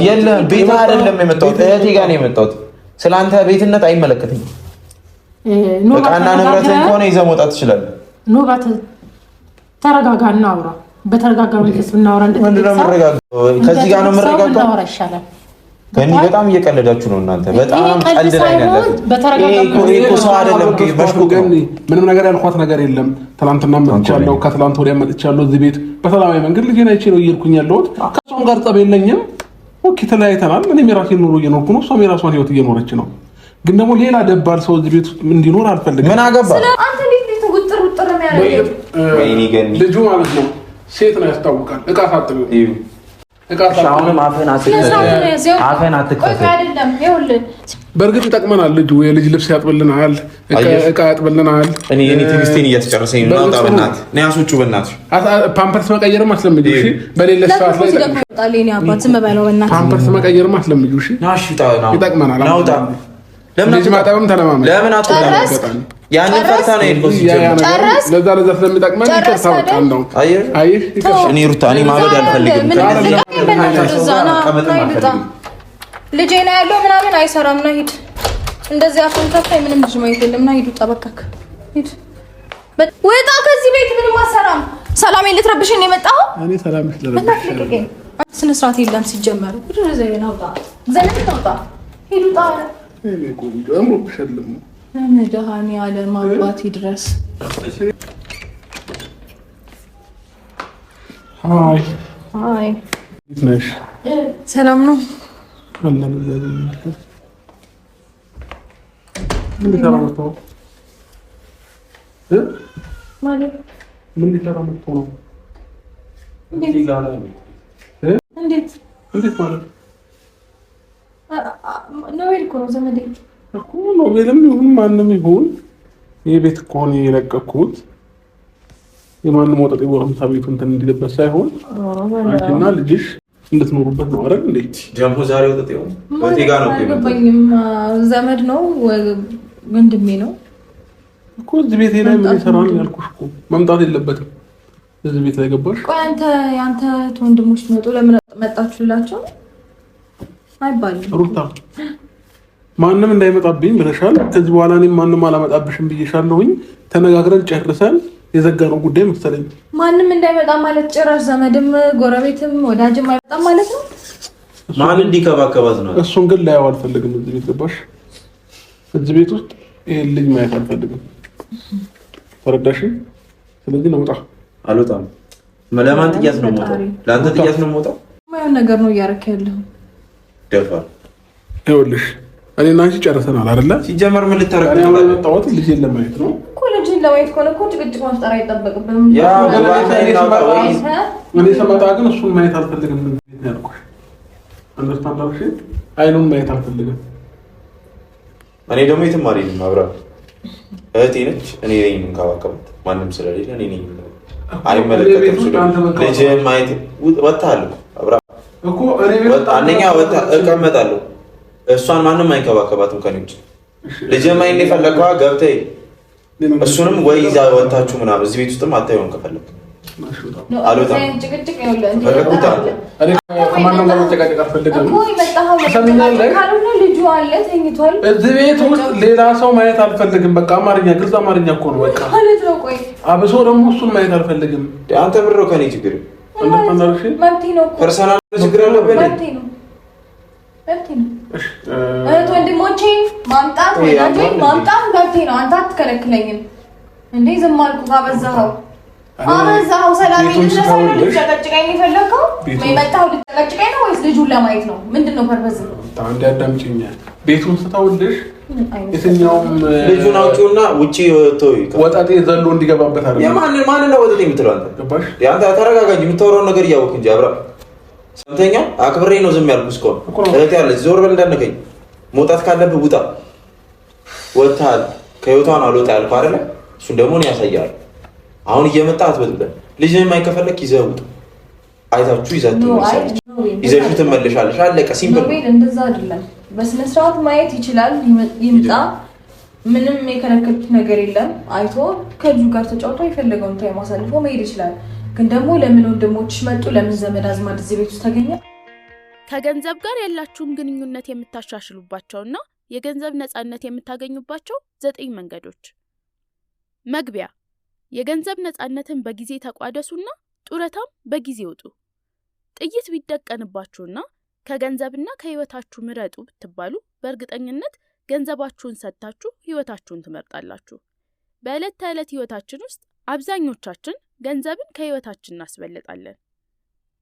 የለም ቤት አይደለም የመጣሁት እህቴ ጋር ነው የመጣሁት። ስለአንተ ቤትነት አይመለከተኝም። እቃና ንብረትን ከሆነ ይዘህ መውጣት ትችላለህ። ኖባት ተረጋጋና አውራ። በተረጋጋ መንፈስ ብናወራ ከዚህ ጋር ነው የምረጋጋው። ከእኔ በጣም እየቀለዳችሁ ነው እናንተ። በጣም ቀልድ ላይ ናችሁ። በተረጋጋ ሰው አይደለም በሽኩክ ምንም ነገር ያልኳት ነገር የለም። ትናንትና መጥቻለሁ፣ ከትናንት ወዲያ መጥቻለሁ። እዚህ ቤት በሰላማዊ መንገድ ልጄን አይቼ ነው እየሄድኩኝ ያለሁት። ከእሷም ጋር ጠብ የለኝም። ኦኬ ተለያይተናል። እኔም የራሴን ኑሮ እየኖርኩ ነው፣ እሷም የራሷን ህይወት እየኖረች ነው። ግን ደግሞ ሌላ ደባል ሰው እዚህ ቤት እንዲኖር አልፈልግም። ምን አገባ አንተ ልጅ ውጥር ውጥር የሚያደርገው ልጁ ማለት ነው። ሴት ነው ያስታውቃል። እቃ ሳጥብ አሁንም አፈን አትከፈት አይደለም። ይኸውልህ በእርግጥ ይጠቅመናል። ልጁ የልጅ ልብስ ያጥብልናል፣ እቃ ያጥብልናል። እኔ ትዕግስቴን እያስጨረሰኝ ነው። አውጣ በእናትህ ነው ያስወጪው። በእናትህ ፓምፐርስ መቀየርም አስለምጂው። እሺ በሌለ ሰዓት ላይ ፓምፐርስ መቀየርም አስለምጂው። እሺ ይጠቅመናል። አውጣ ልጅ ማጠብም ተለማመድ። ለምን አትወጣም? ያንን ፈርታ ነው የሄድኩት። ለዛ ስለሚጠቅመን ይከታውቃል ነው። አየህ እኔ ሩታ እኔ ማበድ አልፈልግም። ልጄ ነው ያለው ምናምን አይሰራም። ና ሂድ። እንደዚህ አፈን ከፍታይ ምንም ልጅ ማየት የለም። ና ሂድ። ጠበቃክ ሂድ። ወጣ ከዚህ ቤት ምንም አሰራም። ሰላሜን ልትረብሽኝ ነው የመጣው? እኔ ሰላምሽ ልረብሽኝ ስነ ስርዓት የለም ሲጀመር። ወደ ዘይና አውጣ ዘነት አውጣ ሂድ። ውጣ እኔ ቆንጆ አምሮብሻለሁ። መድኃኒ ዓለም አባት ይድረስ። ሃይ ሃይ ነሽ? ሰላም ነው አላህ ዘዘኝ ምን ተራመተው ማለት ምን ተራመተው ነው? እንዴት ማለት ነው? ይልኩ ነው ዘመዴ እኮ ነው። ቤልም ይሁን ማንም ይሁን የቤት ኮን የለቀኩት የማንም ወጣት ይወርምታ ቤቱን እንትን እንዲለበስ ሳይሆን አንቺና ልጅሽ እንድትኖሩበት ነው አይደል? እንዴ ጃምፖ ዛሬ ወጣት ይሁን ወጤጋ ነው አይገባኝም። ዘመድ ነው ወንድሜ ነው እኮ እዚህ ቤት ላይ ምን ይሰራል ያልኩሽ እኮ መምጣት የለበትም እዚህ ቤት ላይ ገባሽ። ቆይ አንተ ወንድሞች መጡ ለምን መጣችሁላቸው አይባልም ሩታ ማንም እንዳይመጣብኝ ብለሻል። ከዚህ በኋላ እኔም ማንም አላመጣብሽም ብዬሻለሁኝ። ተነጋግረን ጨርሰን የዘጋነው ጉዳይ መሰለኝ። ማንም እንዳይመጣ ማለት ጭራሽ ዘመድም ጎረቤትም ወዳጅም አይመጣም ማለት ነው። ማን እንዲከባከባት ነው? እሱን ግን ላየው አልፈልግም እዚህ ቤት ገባሽ። እዚህ ቤት ውስጥ ይሄን ልጅ ማየት አልፈልግም። ተረዳሽ? ስለዚህ ነው ወጣ አልወጣም። ለማን ጥያት ነው የምወጣው? ለአንተ ጥያት ነው የምወጣው? ማየው ነገር ነው እያደረክ ያለው ደፋር። ይኸውልሽ እኔ እና አንቺ ጨርሰናል አይደለ? ሲጀመር ምን ልታረግ ነው? እኔ የመጣሁት ልጄን ለማየት ነው እኮ። ልጄን ለማየት ከሆነ እኮ ጭቅጭቅ መፍጠር አይጠበቅብንም። እኔ ስመጣ ግን እሱን ማየት አልፈልግም ነው ያልኩሽ። አንደርስታንድ አልኩሽ። አይኑን ማየት አልፈልግም። እኔ ደግሞ የትም አልሄድም። አብራ እህቴ ነች። እኔ ነኝ የምንከባከባት። ማንም ስለሌለ እኔ ነኝ። አይመለከትም። ልጄን ማየት ወጣለሁ። አብራ እኮ እኔ ቤት አንደኛ ወጣ እቀመጣለሁ። እሷን ማንም አይንከባከባትም ከኔ ውጭ። ልጄን ማየት የፈለከው ገብተህ እሱንም ወይ ይዛ ወጣችሁ ምናምን እዚህ ቤት ውስጥም አታየውም ከፈለክ አልወጣም። ጭቅጭቅ ይኸውልህ እኔ ከማንም ጋር መጨቃጨቅ አልፈልግም እኮ የመጣኸው ካልሆነ ልጁ አለ ተኝቷል። እዚህ ቤት ውስጥ ሌላ ሰው ማየት አልፈልግም። በቃ አማርኛ ግልጽ አማርኛ እኮ ነው በቃ ማለት ነው። ቆይ አብሶ ደግሞ እሱን ማየት አልፈልግም። አንተ ብሮ ከኔ ችግር እንደፈናልሽ መብቴ ነው እኮ ፐርሰናል ችግር አለበት። መብቴ ነው እህት ወንድሞቼ ማምጣት ወይ ማምጣት መብቴ ነው። አንተ አትከለክለኝም እንዴ? ዝም አልኩህ። አበዛኸው። ሰላም ልትጨቀጭቀኝ የፈለከው ወይ መጣሁ ልትጨቀጭቀኝ ነው ወይስ ልጁን ለማየት ነው? ምንድነው ፐርፐዝ? አንዴ አዳምጪኝ። ቤቱን ስተውልሽ የትኛውም ልጁን አውጪውና ውጪ ወጣጤ ዘሎ እንዲገባበት አይደለም። ማን ነው ወጣጤ የምትለው አንተ? ገባሽ? ያንተ ተረጋጋ እንጂ የምታወራውን ነገር እያወቅህ እንጂ አብራ ሰምተኛ አክብሬ ነው ዝም ያልኩህ። እስካሁን እህቴ ያለች ዞር በል እንዳነገኝ። መውጣት ካለብህ ውጣ። ወጣል ከህይወቷን አልወጣ ያልኩህ አይደለ? እሱን ደግሞ ነው ያሳያል። አሁን እየመጣ አትበልበል። ልጅህን የማይከፈለክ ይዘህ ውጣ። አይታችሁ ይዘሽው ትመለሻለሽ። አለቀ። ሲምፕል ነው። እንደዛ አይደለም። በስነ ስርዓት ማየት ይችላል። ይምጣ። ምንም የከለከልኩት ነገር የለም። አይቶ ከልጁ ጋር ተጫውቶ የፈለገውን ታይም አሳልፎ መሄድ ይችላል። ግን ደግሞ ለምን ወንድሞችሽ መጡ ለምን ዘመድ አዝማድ እዚህ ቤት ውስጥ ተገኘ? ከገንዘብ ጋር ያላችሁን ግንኙነት የምታሻሽሉባቸውና የገንዘብ ነፃነት የምታገኙባቸው 9 መንገዶች። መግቢያ የገንዘብ ነፃነትን በጊዜ ተቋደሱና ጡረታም በጊዜ ውጡ። ጥይት ቢደቀንባችሁና ከገንዘብና ከህይወታችሁ ምረጡ ብትባሉ በእርግጠኝነት ገንዘባችሁን ሰጥታችሁ ህይወታችሁን ትመርጣላችሁ። በዕለት ተዕለት ህይወታችን ውስጥ አብዛኞቻችን ገንዘብን ከህይወታችን እናስበልጣለን።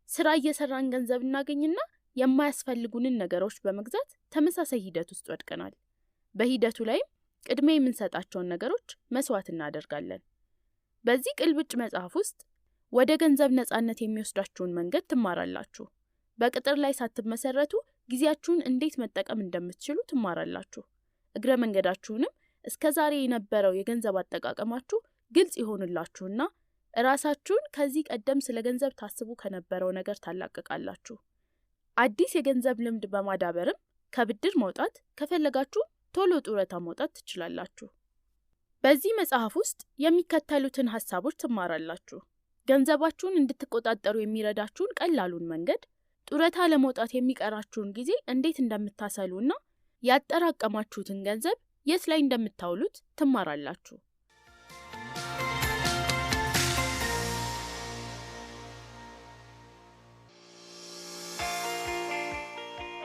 ስራ እየሰራን ገንዘብ እናገኝና የማያስፈልጉንን ነገሮች በመግዛት ተመሳሳይ ሂደት ውስጥ ወድቀናል። በሂደቱ ላይም ቅድሜ የምንሰጣቸውን ነገሮች መስዋዕት እናደርጋለን። በዚህ ቅልብጭ መጽሐፍ ውስጥ ወደ ገንዘብ ነፃነት የሚወስዳችሁን መንገድ ትማራላችሁ። በቅጥር ላይ ሳትመሰረቱ ጊዜያችሁን እንዴት መጠቀም እንደምትችሉ ትማራላችሁ። እግረ መንገዳችሁንም እስከዛሬ የነበረው የገንዘብ አጠቃቀማችሁ ግልጽ ይሆንላችሁና ራሳችሁን ከዚህ ቀደም ስለ ገንዘብ ታስቡ ከነበረው ነገር ታላቅቃላችሁ። አዲስ የገንዘብ ልምድ በማዳበርም ከብድር መውጣት ከፈለጋችሁ ቶሎ ጡረታ መውጣት ትችላላችሁ። በዚህ መጽሐፍ ውስጥ የሚከተሉትን ሐሳቦች ትማራላችሁ። ገንዘባችሁን እንድትቆጣጠሩ የሚረዳችሁን ቀላሉን መንገድ፣ ጡረታ ለመውጣት የሚቀራችሁን ጊዜ እንዴት እንደምታሰሉና ያጠራቀማችሁትን ገንዘብ የት ላይ እንደምታውሉት ትማራላችሁ።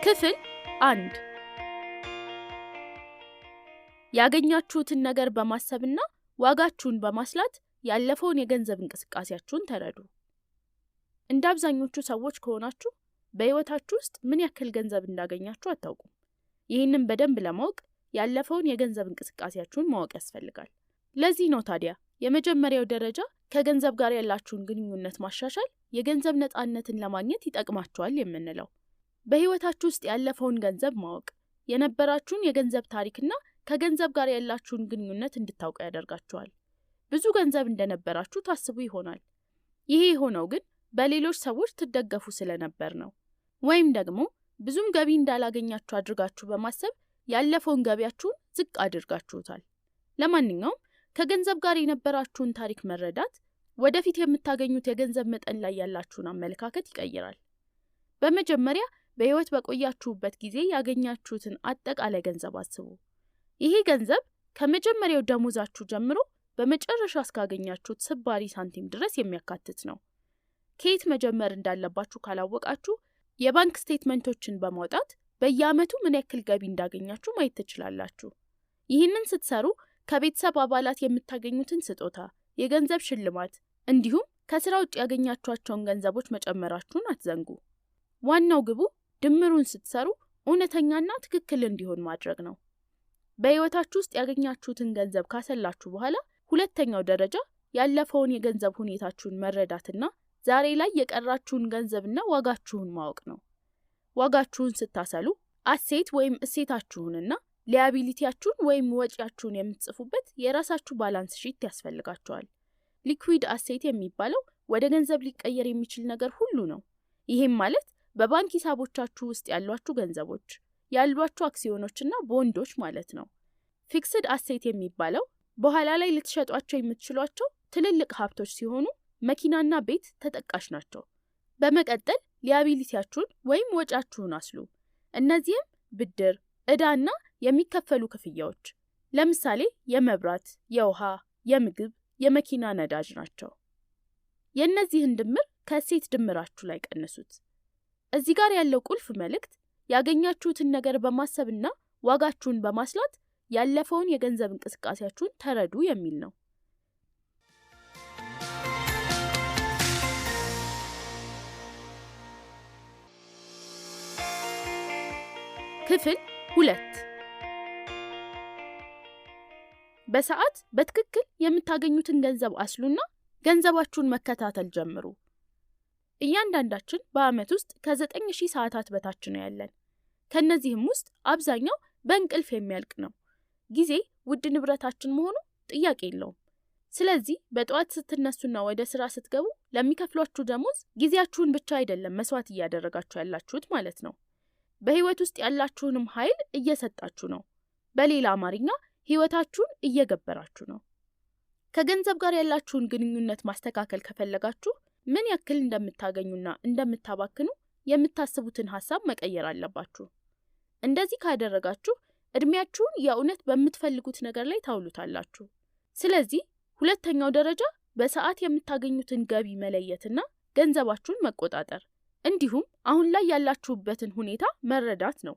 ክፍል 1 ያገኛችሁትን ነገር በማሰብና ዋጋችሁን በማስላት ያለፈውን የገንዘብ እንቅስቃሴያችሁን ተረዱ። እንደ አብዛኞቹ ሰዎች ከሆናችሁ በህይወታችሁ ውስጥ ምን ያክል ገንዘብ እንዳገኛችሁ አታውቁም። ይህንን በደንብ ለማወቅ ያለፈውን የገንዘብ እንቅስቃሴያችሁን ማወቅ ያስፈልጋል። ለዚህ ነው ታዲያ የመጀመሪያው ደረጃ ከገንዘብ ጋር ያላችሁን ግንኙነት ማሻሻል የገንዘብ ነፃነትን ለማግኘት ይጠቅማችኋል የምንለው። በህይወታችሁ ውስጥ ያለፈውን ገንዘብ ማወቅ የነበራችሁን የገንዘብ ታሪክና ከገንዘብ ጋር ያላችሁን ግንኙነት እንድታውቁ ያደርጋችኋል። ብዙ ገንዘብ እንደነበራችሁ ታስቡ ይሆናል። ይሄ የሆነው ግን በሌሎች ሰዎች ትደገፉ ስለነበር ነው። ወይም ደግሞ ብዙም ገቢ እንዳላገኛችሁ አድርጋችሁ በማሰብ ያለፈውን ገቢያችሁን ዝቅ አድርጋችሁታል። ለማንኛውም ከገንዘብ ጋር የነበራችሁን ታሪክ መረዳት ወደፊት የምታገኙት የገንዘብ መጠን ላይ ያላችሁን አመለካከት ይቀይራል። በመጀመሪያ በህይወት በቆያችሁበት ጊዜ ያገኛችሁትን አጠቃላይ ገንዘብ አስቡ። ይሄ ገንዘብ ከመጀመሪያው ደሞዛችሁ ጀምሮ በመጨረሻ እስካገኛችሁት ስባሪ ሳንቲም ድረስ የሚያካትት ነው። ከየት መጀመር እንዳለባችሁ ካላወቃችሁ የባንክ ስቴትመንቶችን በማውጣት በየዓመቱ ምን ያክል ገቢ እንዳገኛችሁ ማየት ትችላላችሁ። ይህንን ስትሰሩ ከቤተሰብ አባላት የምታገኙትን ስጦታ፣ የገንዘብ ሽልማት እንዲሁም ከስራ ውጭ ያገኛችኋቸውን ገንዘቦች መጨመራችሁን አትዘንጉ። ዋናው ግቡ ድምሩን ስትሰሩ እውነተኛና ትክክል እንዲሆን ማድረግ ነው። በህይወታችሁ ውስጥ ያገኛችሁትን ገንዘብ ካሰላችሁ በኋላ ሁለተኛው ደረጃ ያለፈውን የገንዘብ ሁኔታችሁን መረዳትና ዛሬ ላይ የቀራችሁን ገንዘብና ዋጋችሁን ማወቅ ነው። ዋጋችሁን ስታሰሉ አሴት ወይም እሴታችሁንና ሊያቢሊቲያችሁን ወይም ወጪያችሁን የምትጽፉበት የራሳችሁ ባላንስ ሺት ያስፈልጋችኋል። ሊኩዊድ አሴት የሚባለው ወደ ገንዘብ ሊቀየር የሚችል ነገር ሁሉ ነው። ይሄም ማለት በባንክ ሂሳቦቻችሁ ውስጥ ያሏችሁ ገንዘቦች፣ ያሏችሁ አክሲዮኖችና ቦንዶች ማለት ነው። ፊክስድ አሴት የሚባለው በኋላ ላይ ልትሸጧቸው የምትችሏቸው ትልልቅ ሀብቶች ሲሆኑ መኪናና ቤት ተጠቃሽ ናቸው። በመቀጠል ሊያቢሊቲያችሁን ወይም ወጪያችሁን አስሉ። እነዚህም ብድር፣ ዕዳና የሚከፈሉ ክፍያዎች፣ ለምሳሌ የመብራት፣ የውሃ፣ የምግብ፣ የመኪና ነዳጅ ናቸው። የእነዚህን ድምር ከእሴት ድምራችሁ ላይ ቀንሱት። እዚህ ጋር ያለው ቁልፍ መልእክት ያገኛችሁትን ነገር በማሰብና ዋጋችሁን በማስላት ያለፈውን የገንዘብ እንቅስቃሴያችሁን ተረዱ የሚል ነው። ክፍል 2 በሰዓት በትክክል የምታገኙትን ገንዘብ አስሉና ገንዘባችሁን መከታተል ጀምሩ። እያንዳንዳችን በአመት ውስጥ ከ9000 ሰዓታት በታች ነው ያለን። ከነዚህም ውስጥ አብዛኛው በእንቅልፍ የሚያልቅ ነው። ጊዜ ውድ ንብረታችን መሆኑ ጥያቄ የለውም። ስለዚህ በጠዋት ስትነሱና ወደ ስራ ስትገቡ ለሚከፍሏችሁ ደሞዝ ጊዜያችሁን ብቻ አይደለም መስዋዕት እያደረጋችሁ ያላችሁት ማለት ነው። በህይወት ውስጥ ያላችሁንም ኃይል እየሰጣችሁ ነው። በሌላ አማርኛ ህይወታችሁን እየገበራችሁ ነው። ከገንዘብ ጋር ያላችሁን ግንኙነት ማስተካከል ከፈለጋችሁ ምን ያክል እንደምታገኙና እንደምታባክኑ የምታስቡትን ሐሳብ መቀየር አለባችሁ። እንደዚህ ካደረጋችሁ እድሜያችሁን የእውነት በምትፈልጉት ነገር ላይ ታውሉታላችሁ። ስለዚህ ሁለተኛው ደረጃ በሰዓት የምታገኙትን ገቢ መለየትና ገንዘባችሁን መቆጣጠር እንዲሁም አሁን ላይ ያላችሁበትን ሁኔታ መረዳት ነው።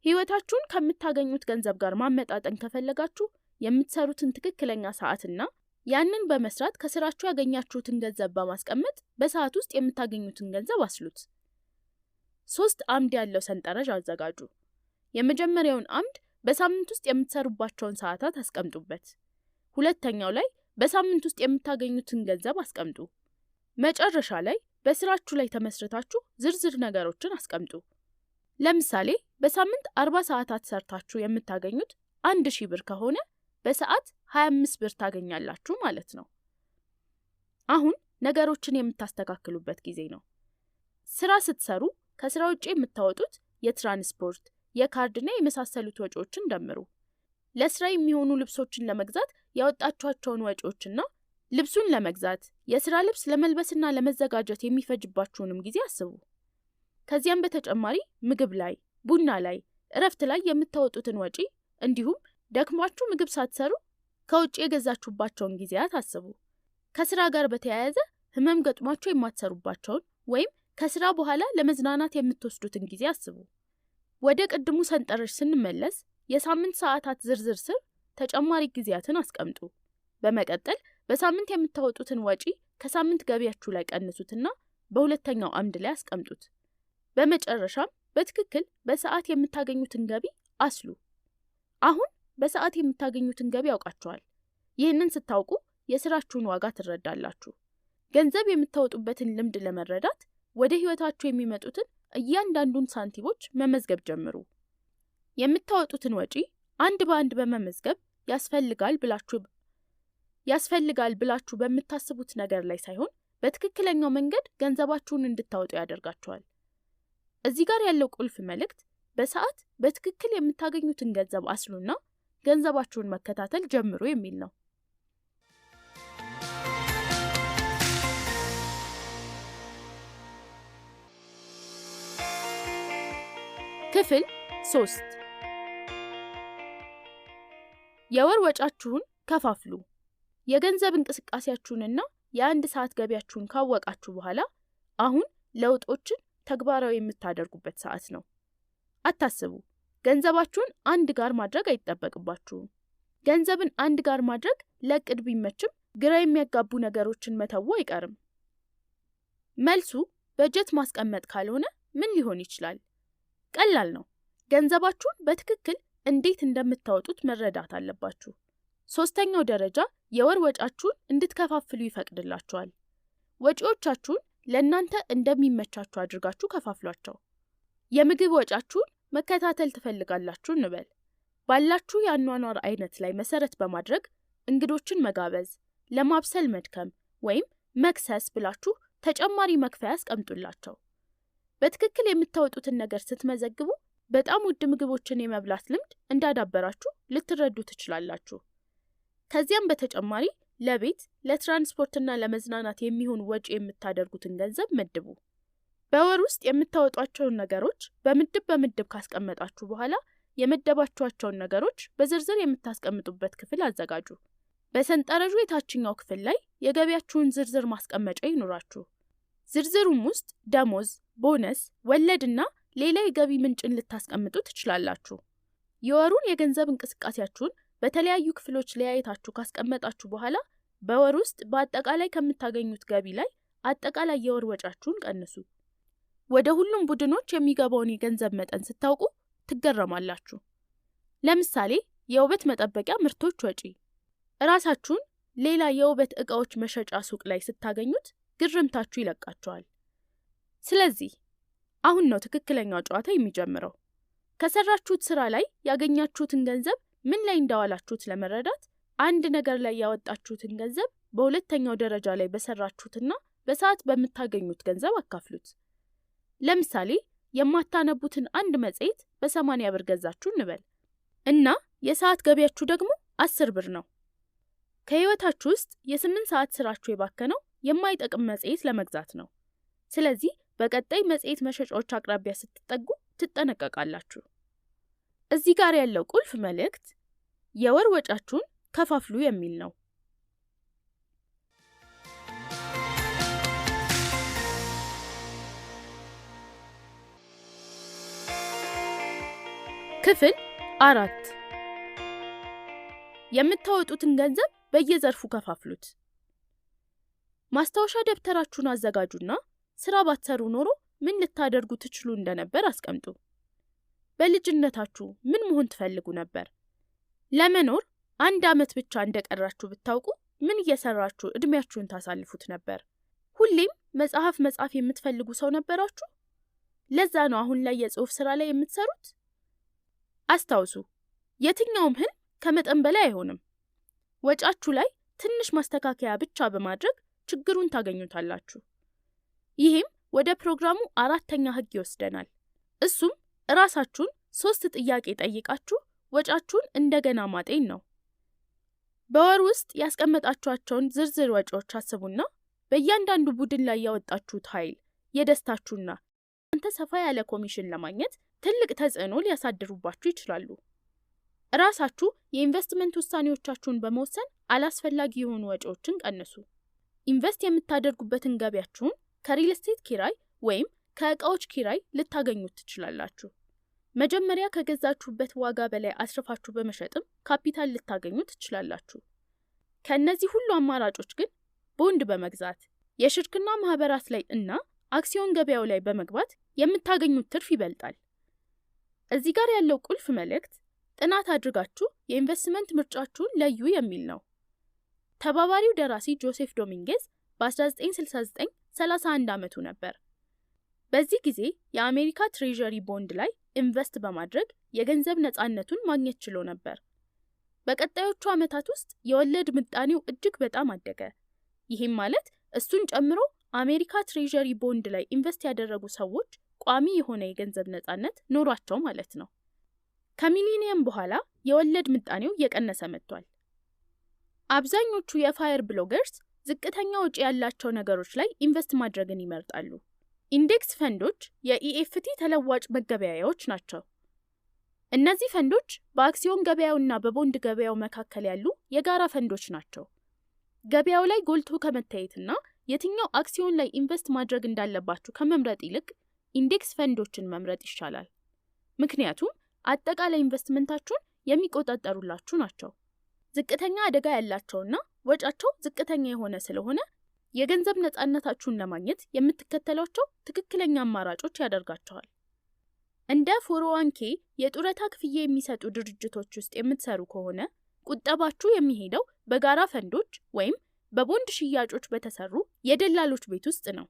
ህይወታችሁን ከምታገኙት ገንዘብ ጋር ማመጣጠን ከፈለጋችሁ የምትሰሩትን ትክክለኛ ሰዓትና ያንን በመስራት ከስራችሁ ያገኛችሁትን ገንዘብ በማስቀመጥ በሰዓት ውስጥ የምታገኙትን ገንዘብ አስሉት። 3 አምድ ያለው ሰንጠረዥ አዘጋጁ። የመጀመሪያውን አምድ በሳምንት ውስጥ የምትሰሩባቸውን ሰዓታት አስቀምጡበት። ሁለተኛው ላይ በሳምንት ውስጥ የምታገኙትን ገንዘብ አስቀምጡ። መጨረሻ ላይ በስራችሁ ላይ ተመስርታችሁ ዝርዝር ነገሮችን አስቀምጡ። ለምሳሌ በሳምንት 40 ሰዓታት ሰርታችሁ የምታገኙት 1000 ብር ከሆነ በሰዓት 25 ብር ታገኛላችሁ ማለት ነው። አሁን ነገሮችን የምታስተካክሉበት ጊዜ ነው። ስራ ስትሰሩ ከስራ ውጪ የምታወጡት የትራንስፖርት፣ የካርድና የመሳሰሉት ወጪዎችን ደምሩ። ለስራ የሚሆኑ ልብሶችን ለመግዛት ያወጣችኋቸውን ወጪዎችና ልብሱን ለመግዛት የስራ ልብስ ለመልበስና ለመዘጋጀት የሚፈጅባችሁንም ጊዜ አስቡ። ከዚያም በተጨማሪ ምግብ ላይ፣ ቡና ላይ፣ እረፍት ላይ የምታወጡትን ወጪ እንዲሁም ደክሟችሁ ምግብ ሳትሰሩ ከውጪ የገዛችሁባቸውን ጊዜያት አስቡ። ከስራ ጋር በተያያዘ ህመም ገጥሟችሁ የማትሰሩባቸውን ወይም ከስራ በኋላ ለመዝናናት የምትወስዱትን ጊዜ አስቡ። ወደ ቅድሙ ሰንጠረዥ ስንመለስ የሳምንት ሰዓታት ዝርዝር ስር ተጨማሪ ጊዜያትን አስቀምጡ። በመቀጠል በሳምንት የምታወጡትን ወጪ ከሳምንት ገቢያችሁ ላይ ቀንሱትና በሁለተኛው አምድ ላይ አስቀምጡት። በመጨረሻም በትክክል በሰዓት የምታገኙትን ገቢ አስሉ። አሁን በሰዓት የምታገኙትን ገቢ ያውቃችኋል። ይህንን ስታውቁ የስራችሁን ዋጋ ትረዳላችሁ። ገንዘብ የምታወጡበትን ልምድ ለመረዳት ወደ ህይወታችሁ የሚመጡትን እያንዳንዱን ሳንቲሞች መመዝገብ ጀምሩ። የምታወጡትን ወጪ አንድ በአንድ በመመዝገብ ያስፈልጋል ብላችሁ በምታስቡት ነገር ላይ ሳይሆን በትክክለኛው መንገድ ገንዘባችሁን እንድታወጡ ያደርጋችኋል። እዚህ ጋር ያለው ቁልፍ መልእክት በሰዓት በትክክል የምታገኙትን ገንዘብ አስሉና ገንዘባችሁን መከታተል ጀምሩ የሚል ነው። ክፍል 3 የወር ወጫችሁን ከፋፍሉ። የገንዘብ እንቅስቃሴያችሁንና የአንድ ሰዓት ገቢያችሁን ካወቃችሁ በኋላ አሁን ለውጦችን ተግባራዊ የምታደርጉበት ሰዓት ነው። አታስቡ፣ ገንዘባችሁን አንድ ጋር ማድረግ አይጠበቅባችሁም። ገንዘብን አንድ ጋር ማድረግ ለቅድ ቢመችም ግራ የሚያጋቡ ነገሮችን መተው አይቀርም። መልሱ በጀት ማስቀመጥ ካልሆነ ምን ሊሆን ይችላል? ቀላል ነው። ገንዘባችሁን በትክክል እንዴት እንደምታወጡት መረዳት አለባችሁ። ሶስተኛው ደረጃ የወር ወጫችሁን እንድትከፋፍሉ ይፈቅድላችኋል። ወጪዎቻችሁን ለእናንተ እንደሚመቻችሁ አድርጋችሁ ከፋፍሏቸው። የምግብ ወጫችሁን መከታተል ትፈልጋላችሁ እንበል። ባላችሁ የአኗኗር አይነት ላይ መሰረት በማድረግ እንግዶችን መጋበዝ፣ ለማብሰል መድከም ወይም መክሰስ ብላችሁ ተጨማሪ መክፈያ አስቀምጡላቸው። በትክክል የምታወጡትን ነገር ስትመዘግቡ በጣም ውድ ምግቦችን የመብላት ልምድ እንዳዳበራችሁ ልትረዱ ትችላላችሁ። ከዚያም በተጨማሪ ለቤት፣ ለትራንስፖርትና ለመዝናናት የሚሆን ወጪ የምታደርጉትን ገንዘብ መድቡ። በወር ውስጥ የምታወጧቸውን ነገሮች በምድብ ካስቀመጣችሁ በኋላ የመደባችኋቸውን ነገሮች በዝርዝር የምታስቀምጡበት ክፍል አዘጋጁ። በሰንጠረዡ የታችኛው ክፍል ላይ የገቢያችሁን ዝርዝር ማስቀመጫ ይኑራችሁ። ዝርዝሩም ውስጥ ደሞዝ፣ ቦነስ፣ ወለድና ሌላ የገቢ ምንጭን ልታስቀምጡ ትችላላችሁ። የወሩን የገንዘብ እንቅስቃሴያችሁን በተለያዩ ክፍሎች ለያይታችሁ ካስቀመጣችሁ በኋላ በወር ውስጥ በአጠቃላይ ከምታገኙት ገቢ ላይ አጠቃላይ የወር ወጫችሁን ቀንሱ። ወደ ሁሉም ቡድኖች የሚገባውን የገንዘብ መጠን ስታውቁ ትገረማላችሁ። ለምሳሌ የውበት መጠበቂያ ምርቶች ወጪ ራሳችሁን ሌላ የውበት ዕቃዎች መሸጫ ሱቅ ላይ ስታገኙት ግርምታችሁ ይለቃችኋል። ስለዚህ አሁን ነው ትክክለኛው ጨዋታ የሚጀምረው። ከሰራችሁት ስራ ላይ ያገኛችሁትን ገንዘብ ምን ላይ እንዳዋላችሁት ለመረዳት አንድ ነገር ላይ ያወጣችሁትን ገንዘብ በሁለተኛው ደረጃ ላይ በሰራችሁትና በሰዓት በምታገኙት ገንዘብ አካፍሉት። ለምሳሌ የማታነቡትን አንድ መጽሔት በ80 ብር ገዛችሁ እንበል እና የሰዓት ገቢያችሁ ደግሞ 10 ብር ነው። ከህይወታችሁ ውስጥ የ8 ሰዓት ስራችሁ የባከነው የማይጠቅም መጽሔት ለመግዛት ነው። ስለዚህ በቀጣይ መጽሔት መሸጫዎች አቅራቢያ ስትጠጉ ትጠነቀቃላችሁ። እዚህ ጋር ያለው ቁልፍ መልእክት የወር ወጫችሁን ከፋፍሉ የሚል ነው። ክፍል 4 የምታወጡትን ገንዘብ በየዘርፉ ከፋፍሉት። ማስታወሻ ደብተራችሁን አዘጋጁና ስራ ባትሰሩ ኖሮ ምን ልታደርጉ ትችሉ እንደነበር አስቀምጡ። በልጅነታችሁ ምን መሆን ትፈልጉ ነበር? ለመኖር 1 ዓመት ብቻ እንደቀራችሁ ብታውቁ ምን እየሰራችሁ እድሜያችሁን ታሳልፉት ነበር? ሁሌም መጽሐፍ የምትፈልጉ ሰው ነበራችሁ? ለዛ ነው አሁን ላይ የጽሑፍ ስራ ላይ የምትሰሩት? አስታውሱ፣ የትኛውም ህልም ከመጠን በላይ አይሆንም። ወጫችሁ ላይ ትንሽ ማስተካከያ ብቻ በማድረግ ችግሩን ታገኙታላችሁ። ይህም ወደ ፕሮግራሙ 4ኛ ህግ ይወስደናል። እሱም ራሳችሁን 3 ጥያቄ ጠይቃችሁ ወጫችሁን እንደገና ማጤን ነው። በወር ውስጥ ያስቀመጣችኋቸውን ዝርዝር ወጪዎች አስቡና በእያንዳንዱ ቡድን ላይ ያወጣችሁት ኃይል የደስታችሁና አንተ ሰፋ ያለ ኮሚሽን ለማግኘት ትልቅ ተጽዕኖ ሊያሳድሩባችሁ ይችላሉ። ራሳችሁ የኢንቨስትመንት ውሳኔዎቻችሁን በመወሰን አላስፈላጊ የሆኑ ወጪዎችን ቀንሱ። ኢንቨስት የምታደርጉበትን ገቢያችሁን ከሪል ስቴት ኪራይ ወይም ከእቃዎች ኪራይ ልታገኙት ትችላላችሁ። መጀመሪያ ከገዛችሁበት ዋጋ በላይ አስርፋችሁ በመሸጥም ካፒታል ልታገኙ ትችላላችሁ። ከእነዚህ ሁሉ አማራጮች ግን ቦንድ በመግዛት የሽርክና ማህበራት ላይ እና አክሲዮን ገበያው ላይ በመግባት የምታገኙት ትርፍ ይበልጣል። እዚህ ጋር ያለው ቁልፍ መልእክት ጥናት አድርጋችሁ የኢንቨስትመንት ምርጫችሁን ለዩ የሚል ነው። ተባባሪው ደራሲ ጆሴፍ ዶሚንጌዝ በ1969 31 ዓመቱ ነበር። በዚህ ጊዜ የአሜሪካ ትሬዠሪ ቦንድ ላይ ኢንቨስት በማድረግ የገንዘብ ነፃነቱን ማግኘት ችሎ ነበር። በቀጣዮቹ ዓመታት ውስጥ የወለድ ምጣኔው እጅግ በጣም አደገ። ይህም ማለት እሱን ጨምሮ አሜሪካ ትሬዠሪ ቦንድ ላይ ኢንቨስት ያደረጉ ሰዎች ቋሚ የሆነ የገንዘብ ነፃነት ኖሯቸው ማለት ነው። ከሚሊኒየም በኋላ የወለድ ምጣኔው እየቀነሰ መጥቷል። አብዛኞቹ የፋየር ብሎገርስ ዝቅተኛ ወጪ ያላቸው ነገሮች ላይ ኢንቨስት ማድረግን ይመርጣሉ። ኢንዴክስ ፈንዶች የኢኤፍቲ ተለዋጭ መገበያያዎች ናቸው። እነዚህ ፈንዶች በአክሲዮን ገበያውና በቦንድ ገበያው መካከል ያሉ የጋራ ፈንዶች ናቸው። ገበያው ላይ ጎልቶ ከመታየትና የትኛው አክሲዮን ላይ ኢንቨስት ማድረግ እንዳለባችሁ ከመምረጥ ይልቅ ኢንዴክስ ፈንዶችን መምረጥ ይሻላል። ምክንያቱም አጠቃላይ ኢንቨስትመንታችሁን የሚቆጣጠሩላችሁ ናቸው። ዝቅተኛ አደጋ ያላቸውና ወጫቸው ዝቅተኛ የሆነ ስለሆነ የገንዘብ ነፃነታችሁን ለማግኘት የምትከተሏቸው ትክክለኛ አማራጮች ያደርጋቸዋል። እንደ 401k የጡረታ ክፍያ የሚሰጡ ድርጅቶች ውስጥ የምትሰሩ ከሆነ ቁጠባችሁ የሚሄደው በጋራ ፈንዶች ወይም በቦንድ ሽያጮች በተሰሩ የደላሎች ቤት ውስጥ ነው።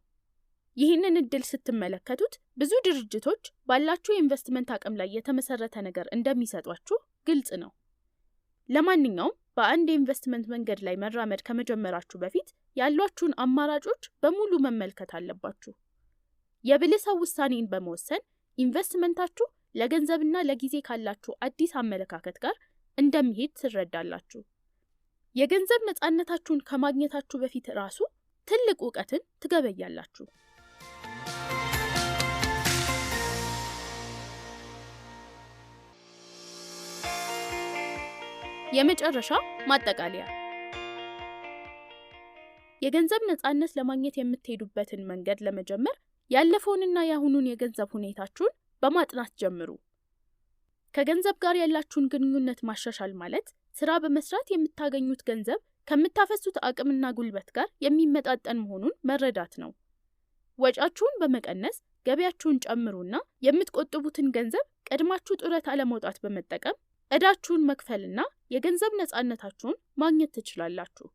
ይህንን እድል ስትመለከቱት ብዙ ድርጅቶች ባላችሁ የኢንቨስትመንት አቅም ላይ የተመሰረተ ነገር እንደሚሰጧችሁ ግልጽ ነው። ለማንኛውም በአንድ የኢንቨስትመንት መንገድ ላይ መራመድ ከመጀመራችሁ በፊት ያሏችሁን አማራጮች በሙሉ መመልከት አለባችሁ። የብልህ ሰው ውሳኔን በመወሰን ኢንቨስትመንታችሁ ለገንዘብና ለጊዜ ካላችሁ አዲስ አመለካከት ጋር እንደሚሄድ ትረዳላችሁ። የገንዘብ ነፃነታችሁን ከማግኘታችሁ በፊት ራሱ ትልቅ ዕውቀትን ትገበያላችሁ። የመጨረሻ ማጠቃለያ፣ የገንዘብ ነፃነት ለማግኘት የምትሄዱበትን መንገድ ለመጀመር ያለፈውንና የአሁኑን የገንዘብ ሁኔታችሁን በማጥናት ጀምሩ። ከገንዘብ ጋር ያላችሁን ግንኙነት ማሻሻል ማለት ስራ በመስራት የምታገኙት ገንዘብ ከምታፈሱት አቅምና ጉልበት ጋር የሚመጣጠን መሆኑን መረዳት ነው። ወጫችሁን በመቀነስ ገቢያችሁን ጨምሩና የምትቆጥቡትን ገንዘብ ቀድማችሁ ጡረታ ለመውጣት በመጠቀም ዕዳችሁን መክፈልና የገንዘብ ነፃነታችሁን ማግኘት ትችላላችሁ።